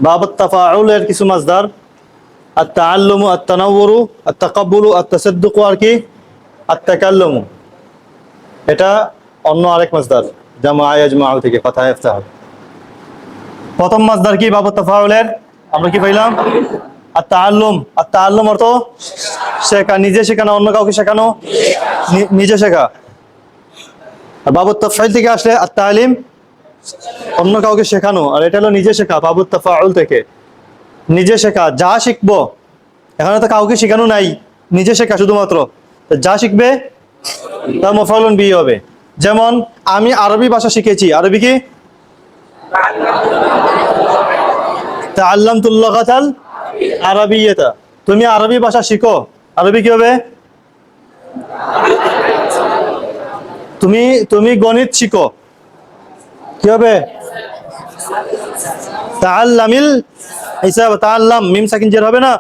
বাবুত তাফাউলের কিছু মাসদার আত-তাআল্লুমু, আত-তানাওয়ুরু, আত-তাকাব্বুলু, আত-তাসাদ্দুকু আর কি আত-তাকাল্লুমু। এটা অন্য আরেক মাসদার জামা ইয়াজমাউ থেকে কথা ইফতাহ। প্রথম মাসদার কি বাবুত তাফাউলের? আমরা কি পাইলাম? আত-তাআল্লুম। আত-তাআল্লুম অর্থ শেখা, নিজে শেখা না অন্য কাউকে শেখানো? নিজে শেখা। আর বাবুত তাফাইল থেকে আসলে আত-তালিম, অন্য কাউকে শেখানো, আর এটা হলো নিজে শেখা বাবুত তাফাউল থেকে। নিজে শেখা, যা শিখবো, এখানে তো কাউকে শেখানো নাই, নিজে শেখা শুধুমাত্র। তো যা শিখবে তা মাফউলুন বিহি হবে। যেমন আমি আরবি ভাষা শিখেছি, আরবি কি? তাআল্লামতুল লুগাতাল আরাবিয়্যাতা। তুমি আরবি ভাষা শিখো, আরবি কি হবে? তুমি তুমি গণিত শিখো, কি হবে? তাআল্লামিল হিসাব। তাআল্লাম, মিম সাকিন জের হবে না?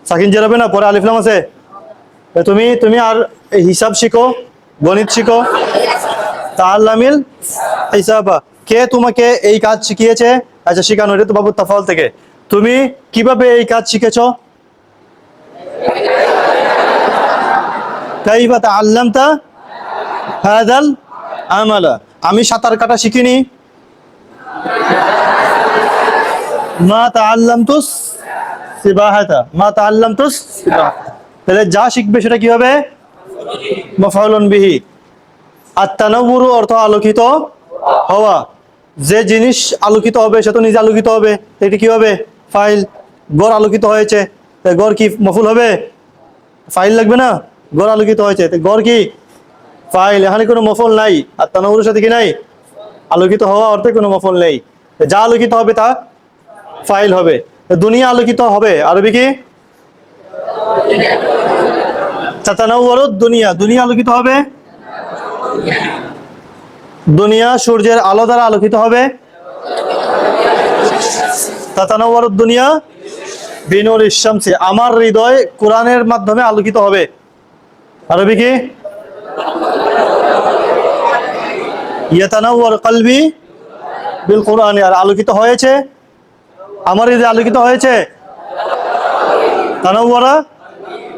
সাকিন জের হবে না, পরে আলিফ লাম আছে। তুমি তুমি আর হিসাব শিখো, গণিত শিখো। তাআল্লামিল হিসাবা। কে তোমাকে এই কাজ শিখিয়েছে? আচ্ছা, শিখানো, এটা তো বাবু তাফাউল থেকে। তুমি কিভাবে এই কাজ শিখেছো? কাইফা তাআল্লামতা হাযাল আমালা। আমি সাঁতার কাটা শিখিনি। মা তাআল্লামতুস সিবাহাতা। মা তাআল্লামতুস সিবাহা। তাহলে যা শিখবে সেটা কি হবে? মাফউলুন বিহি। আত-তানাওয়ুরু অর্থ আলোকিত হওয়া। যে জিনিস আলোকিত হবে সে তো নিজে আলোকিত হবে, এটা কি হবে? ফাইল। ঘর আলোকিত হয়েছে, ঘর কি মফুল হবে? ফাইল লাগবে না? ঘর আলোকিত হয়েছে, ঘর কি ফাইল। এখানে কোনো মফুল নাই, আর তানাওয়ুরের সাথে কি নাই? আলোকিত হওয়া অর্থে কোনো মফুল নেই। যা আলোকিত হবে তা ফাইল হবে। দুনিয়া আলোকিত হবে, আরবি কি? তাতানাওয়ারুদ দুনিয়া। দুনিয়া আলোকিত হবে। দুনিয়া সূর্যের আলো দ্বারা আলোকিত হবে। তাতানাওয়ারুদ দুনিয়া বিনুরিশ শামসি। আমার হৃদয় কোরআনের মাধ্যমে আলোকিত হবে, আরবি কি? ইয়াতানাওয়ার কলবি বিল কোরআন। আর আলোকিত হয়েছে, আমার হৃদয় আলোকিত হয়েছে। তানাওয়ারা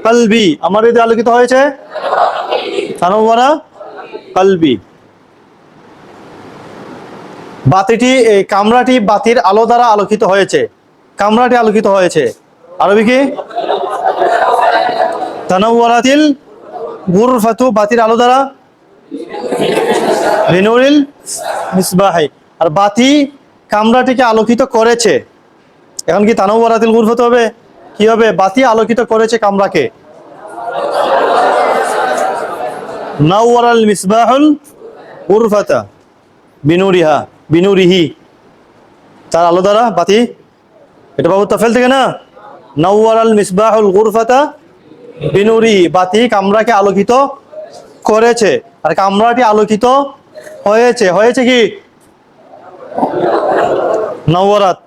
কলবি, আমার হৃদয় আলোকিত হয়েছে। তানাওয়ারা কলবি। বাতিটি, এই কামরাটি বাতির আলো দ্বারা আলোকিত হয়েছে। কামরাটি আলোকিত হয়েছে, আরবি কি? তানাওয়ারাতিল গুরফাতু, বাতির আলো দ্বারা। বিনুরিল মিসবাহি। আর বাতি কামরাটিকে আলোকিত করেছে। এখন কি তানাওয়ারাতিল গুরফাতু হবে? কি হবে? বাতি আলোকিত করেছে কামরাকে। নাওয়ারাল মিসবাহুল গুরফাতা বিনুরিহা, বিনুরিহি, তার আলো দ্বারা বাতি। এটা বাবু তাফেল থেকে না? নাওয়ারাল মিসবাহুল গুরফাতা বিনুরিহি, বাতি কামরাকে আলোকিত করেছে, আর কামরাটি আলোকিত হয়েছে। হয়েছে কি? নাওয়ারাত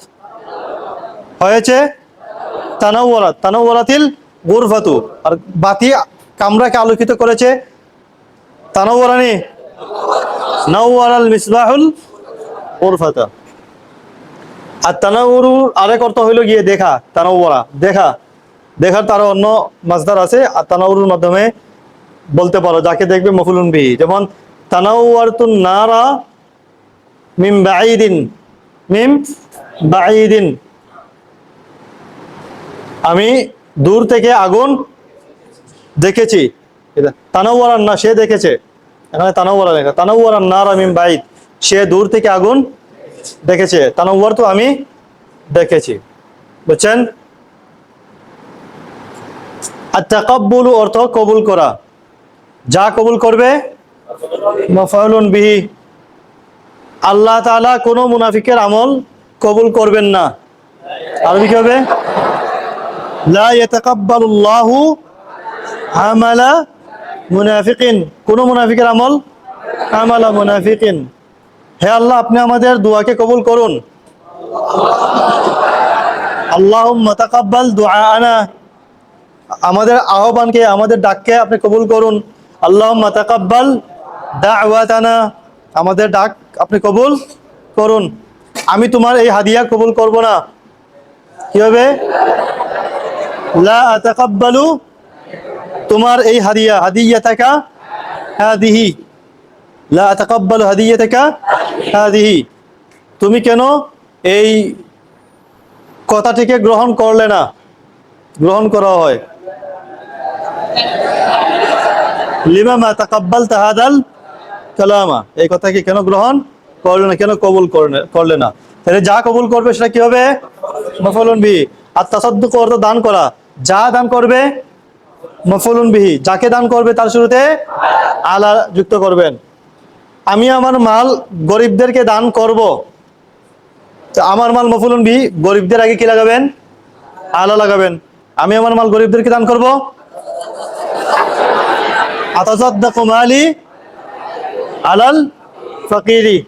হয়েছে তানাওয়ারাত। তানাওয়ারাতিল গুরফাতু, আর বাতি কামরাকে আলোকিত করেছে। তানাওয়ারানি নাওয়ারাল মিসবাহুল গুরফাতা। আর তানাওয়ুরু আরেক অর্থ হইল গিয়ে দেখা। তানাওয়ারা দেখা, দেখার তারও অন্য মাসদার আছে। আর তানাওয়ুরুর মাধ্যমে বলতে পারো যাকে দেখবে মফুলুন বিহি। যেমন তানাওয়ারতুন নারা মিন বাঈদিন, মিন বাঈদিন, আমি দূর থেকে আগুন দেখেছি। তানাওয়ারান না, সে দেখেছে। এখানে তানাওয়ারা লেখা। তানাওয়ারান নারা মিন বাঈদ, সে দূর থেকে আগুন দেখেছে। তানাওয়ার তো আমি দেখেছি, বুঝছেন? আর তাকাব্বুলু অর্থ কবুল করা। যা কবুল করবে মাফউলুন বিহি। আল্লাহ তাআলা কোনো মুনাফিকের আমল কবুল করবেন না, আরবি কি হবে? লা ইয়াতাকাব্বালুল্লাহু আমালা মুনাফিকিন। কোন মুনাফিকের আমল? আমালা মুনাফিকিন। হে আল্লাহ, আপনি আমাদের দোয়াকে কবুল করুন। আল্লাহুম্মা তাকাব্বাল দুআআনা, আমাদের আহ্বানকে, আমাদের ডাককে আপনি কবুল করুন। আল্লাহুম্মা তাকাব্বাল দাওয়াতানা, আমাদের ডাক আপনি কবুল করুন। আমি তোমার এই হাদিয়া কবুল করব না। কি হবে? লা আতাকাব্বালু, তোমার এই হাদিয়া, হাদিয়াতাকা হাদিহি, লা আতাকাব্বালু হাদিয়াতাকা হাদিহি, তুমি কেন এই কথাটিকে গ্রহণ করলে না? গ্রহণ করা হয় লিমা মা তাকাব্বালতা হাদাল কালামা, এই কথাকে কেন গ্রহণ করলে না, কেন কবুল করলে না? তাহলে যা কবুল করবে সেটা কি হবে? মাফউলুন বিহি। আর তাসাদ্দুক অর্থ দান করা, যা দান করবে মাফউলুন বিহি, যাকে দান করবে তার শুরুতে আলা যুক্ত করবেন। আমি আমার মাল গরিবদেরকে দান করব, তো আমার মাল মাফউলুন বিহি, গরিবদের আগে কি লাগাবেন? আলা লাগাবেন। আমি আমার মাল গরিবদেরকে দান করব, আতাসাদ্দাকু মালি আলাল ফাকিরি,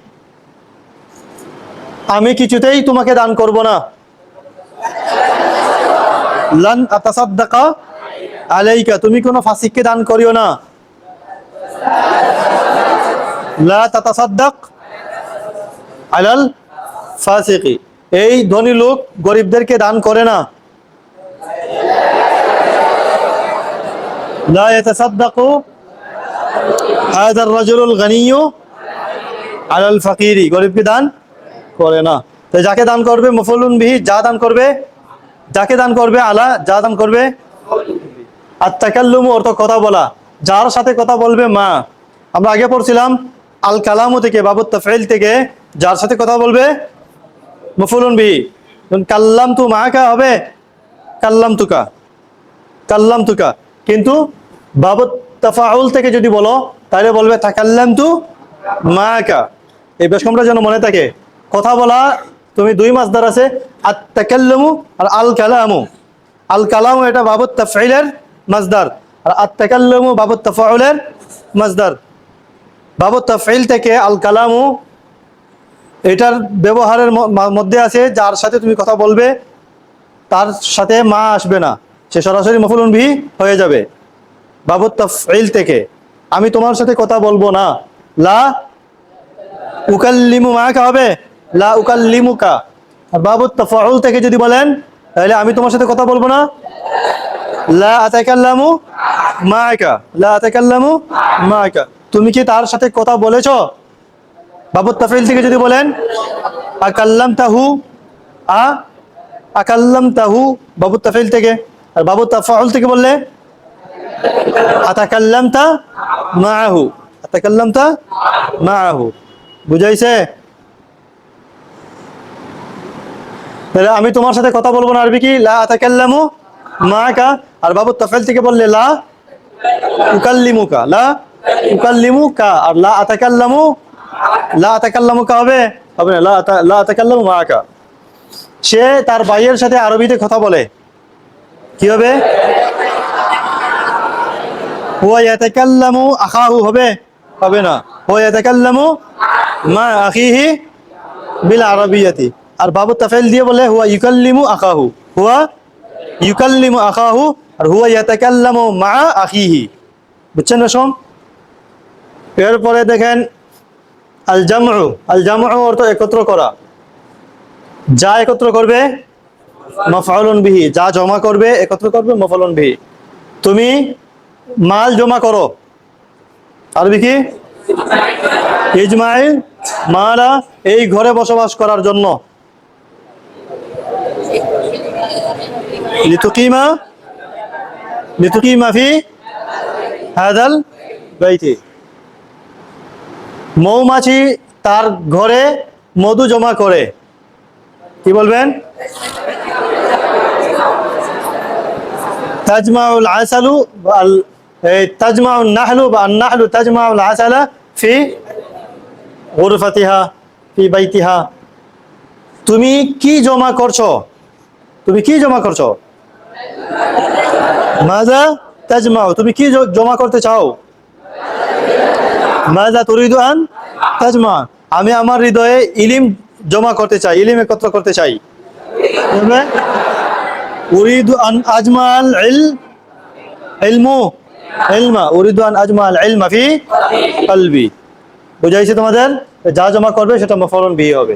আমি কিছুতেই তোমাকে দান করব না। লান আতাসাদ্দাকা আলাইকা, তুমি কোনো ফাসিককে দান করিও না। লা তাতাসাদ্দাক আলাল ফাসিকি, এই ধনী লোক গরিবদেরকে দান করে না। লা ইয়াতাসাদ্দাকু হাযার রাজুলুল গানিয়্যু আলাল ফাকিরি, গরিবকে দান করে না। তো যাকে দান করবে মাফউলুন বিহি, যা দান করবে, যাকে দান করবে আলা, যা দান করবে। আর তাকাল্লুমু অর্থ কথা বলা, যার সাথে কথা বলবে মা। আমরা আগে পড়ছিলাম আল কালামু থেকে, বাবুত তাফঈল থেকে, যার সাথে কথা বলবে মাফউলুন বিহি। কাল্লামতু মাকা হবে কাল্লামতুকা, কাল্লামতুকা। কিন্তু বাবুত তাফাউল থেকে যদি বলো তাহলে বলবে তাকাল্লামতু মাকা। এই বেশকমটা যেন মনে থাকে। কথা বলা, তুমি দুই মাসদার আছে, আত তাকাল্লুমু আর আল কালামু। আল কালামু এটা বাবুত তাফঈলের মাসদার, আর আত তাকাল্লুমু বাবুত তাফাউলের মাসদার। বাবুত তাফঈল থেকে আল কালামু, এটার ব্যবহারের মধ্যে আছে যার সাথে তুমি কথা বলবে তার সাথে মা আসবে না, সে সরাসরি মাফউলুন বিহি হয়ে যাবে বাবুত তাফঈল থেকে। আমি তোমার সাথে কথা বলবো না, লা উকাল্লিমু মাকা হবে লা উকাল্লিমুকা। আর বাবুত তাফাউল থেকে যদি বলেন তাহলে আমি তোমার সাথে কথা বলবো না, লা আতাকাল্লামু মাকা, লা আতাকাল্লামু মাকা। তুমি কি তার সাথে কথা বলেছো? বাবুত তাফঈল থেকে যদি বলেন আকাল্লামতাহু, আকাল্লামতাহু বাবুত তাফঈল থেকে। আর বাবুত তাফাউল থেকে বললে আতাকাল্লামতা মাআহু, আতাকাল্লামতা মাআহু। বুঝাইছে? তাহলে আমি তোমার সাথে কথা বলবো না, আরবি কি? লা আতাকাল্লামু মাকা। আর বাবুত তাফঈল থেকে বললে লা উকাল্লিমুকা, লা উকাল্লিমুকা। আর লা আতাকাল্লামু, লা আতাকাল্লামুকা হবে হবে না, লা আতাকাল্লামু মাকা। সে তার ভাইয়ের সাথে আরবিতে কথা বলে, কি হবে? হুয়া ইয়াতাকাল্লামু আখাহু হবে হবে না, হুয়া ইয়াতাকাল্লামু মা আখিহি বিল আরাবিয়াতি। আর বাবুত তাফঈল দিয়ে বলে হুয়া ইউকাল্লিমু আখাহু, হুয়া ইউকাল্লিমু আখাহু, আর হুয়া ইয়াতাকাল্লামু মা আখিহি। বুঝছেন না সব? এরপরে দেখেন আল জামউ। আল জামউ অর্থ একত্র করা, যা একত্র করবে মাফউলুন বিহি, যা জমা করবে একত্র করবে মাফউলুন বিহি। তুমি মাল জমা করো, আরবি কি? ইজমাইল মালা, এই ঘরে বসবাস করার জন্য। লিতুকিমা, লিতুকিমা ফি হাদাল বাইতি, মৌমাছি তার ঘরে মধু জমা করে, কি বলবেন? তাজমাউল আসালু, তাজমাউন নাহলু বা নাহলু তাজমাউল আসালা ফি গুরফাতিহা ফি বাইতিহা। তুমি কি জমা করছো? তুমি কি জমা করছো? মাজা তাজমাউ, তুমি কি জমা করতে চাও? মাজা তুরিদু আন তাজমা, আমি আমার হৃদয়ে ইলম জমা করতে চাই, ইলম একত্র করতে চাই। উরিদু আন আজমাল ইলমু ইলমা, উরিদু আন আজমাল ইলমা ফি কলবি। বুঝাইছে তোমাদের? যা জমা করবে সেটা মাফউলুন বিহি হবে।